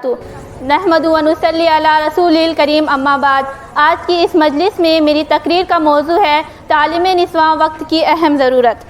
वबरकातुहू। नहमदु व नुसल्ली अला रसूलिल करीम, अम्मा बाद। आज की इस मजलिस में मेरी तकरीर का मौजू है तालीम निस्वां वक्त की अहम ज़रूरत।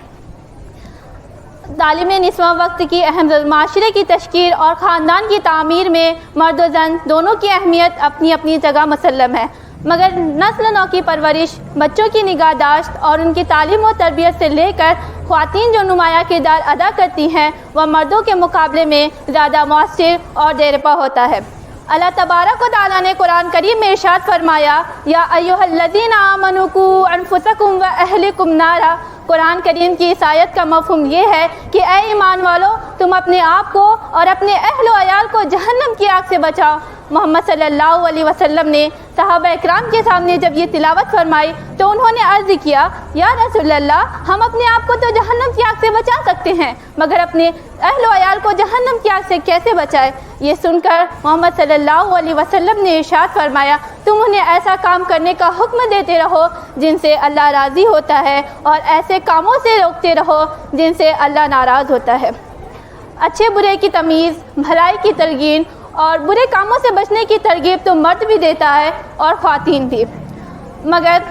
तालीम निस्वां वक्त की अहम ज़रूरत। माशरे की तशकील और ख़ानदान की तामीर में मर्द व ज़न दोनों की अहमियत अपनी अपनी जगह मुसल्लम है, मगर नस्ल नौ की परवरिश, बच्चों की निगाहदाश्त और उनकी तालीम और तरबियत से लेकर ख़वातीन जो नुमाया किरदार अदा करती हैं वह मर्दों के मुकाबले में ज़्यादा मौसर और देरपा होता है। अल्लाह तबारक व तआला ने कुरान करीम में इरशाद फरमाया, या अय्युहल्लज़ीना आमनू कू अनफुसकुम व अहलिकुम नारा। कुरान करीम की इस आयत का मफ़हूम ये है कि ऐ ईमान वालों, तुम अपने आप को और अपने अहल व अयाल को जहन्नम की आग से बचाओ। मोहम्मद सल्लल्लाहु अलैहि वसल्लम ने सहाबा इकराम के सामने जब ये तिलावत फरमाई तो उन्होंने अर्ज़ किया, या रसूल अल्लाह, हम अपने आप को तो जहन्नम की आग से बचा सकते हैं, मगर अपने अहल व अयाल को जहन्नम की आग से कैसे बचाएं? ये सुनकर मोहम्मद सल्लल्लाहु अलैहि वसल्लम ने इरशाद फरमाया, तुम उन्हें ऐसा काम करने का हुक्म देते रहो जिनसे अल्लाह राज़ी होता है और ऐसे कामों से रोकते रहो जिनसे अल्लाह नाराज़ होता है। अच्छे बुरे की तमीज़, भलाई की तरगीब और बुरे कामों से बचने की तरगीब तो मर्द भी देता है और ख़वातीन भी, मगर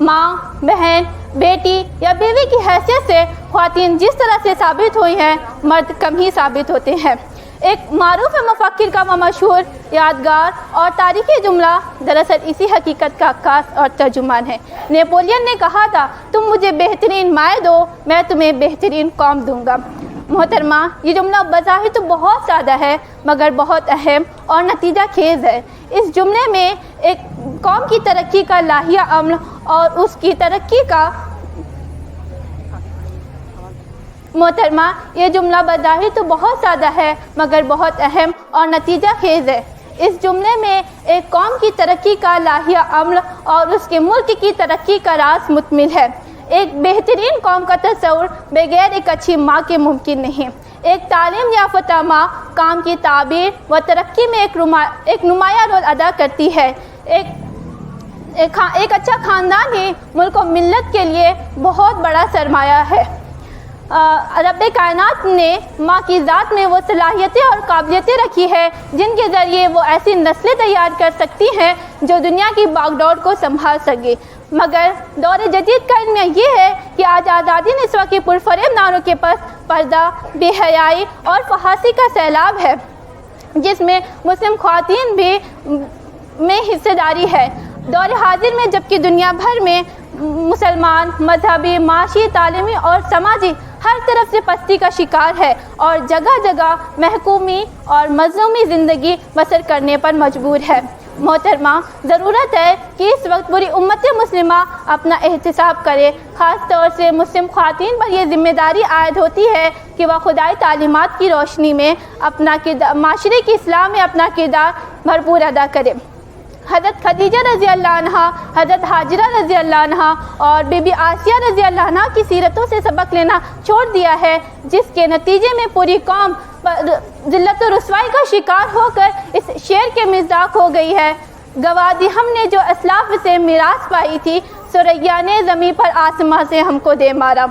माँ, बहन, बेटी या बीवी की हैसियत से ख़वातीन जिस तरह से साबित हुई हैं, मर्द कम ही साबित होते हैं। एक मारूफ मुफक्किर का मशहूर, यादगार और तारीख़ी जुमला दरअसल इसी हकीकत का अक्कास और तर्जुमान है। नेपोलियन ने कहा था, तुम मुझे बेहतरीन माएँ दो, मैं तुम्हें बेहतरीन कौम दूंगा। मोहतरमा, ये जुमला बज़ाहिर तो बहुत सादा है मगर बहुत अहम और नतीजा खेज़ है। इस जुमले में एक कौम की तरक्की का लाहिया अमल और उसकी तरक्की का मोहतरमा, ये जुमला बज़ाहिर तो बहुत सादा है मगर बहुत अहम और नतीजा खेज़ है। इस जुमले में एक कौम की तरक्की का लाहिया अमल और उसके मुल्क की तरक्की का राज मुतमिल है। एक बेहतरीन कौम का तस्वुर बगैर एक अच्छी माँ के मुमकिन नहीं। एक तालीम याफ़्ता माँ काम की ताबीर व तरक्की में एक नुमाया रोल अदा करती है। एक अच्छा ख़ानदान ही मुल्क और मिल्लत के लिए बहुत बड़ा सरमाया है। रब कायनात ने माँ की ज़ात में वो सलाहियतें और काबिलियतें रखी है जिनके ज़रिए वो ऐसी नस्लें तैयार कर सकती हैं जो दुनिया की बागडोर को संभाल सके। मगर दौर जदीद का इल्म ये है कि आज आज़ादी निस्वा की पुरफरेब नारों के पास पर्दा, बेहयाई और फहासी का सैलाब है, जिसमें मुस्लिम ख़वातीन भी में हिस्सेदारी है। दौर हाजिर में जबकि दुनिया भर में मुसलमान मजहबी, माशी, तालीमी और समाजी हर तरफ से पस्ती का शिकार है और जगह जगह महकूमी और मज़लूमी ज़िंदगी बसर करने पर मजबूर है। मोहतरमा, ज़रूरत है कि इस वक्त पूरी उम्मत मुस्लिमा अपना एहतिसाब करे। ख़ास तौर से मुस्लिम ख़वातीन पर यह ज़िम्मेदारी आयद होती है कि वह खुदाई तालीमात की रोशनी में अपना किरदार, माशरे की इस्लाह में अपना किरदार भरपूर अदा करे। हज़रत खदीजा रज़ी अल्लाह अन्हा, हज़रत हाजिरा रज़ी अल्लाह अन्हा और बीबी आसिया रज़ी अल्लाह अन्हा की सीरतों से सबक लेना छोड़ दिया है, जिसके नतीजे में पूरी कौम ज़िल्लत और रुसवाई का शिकार होकर इस शेर के मिज़ाक हो गई है। गवादी हमने जो असलाफ से मिरास पाई थी, सुरैया ने ज़मीं पर आसमां से हमको दे मारा।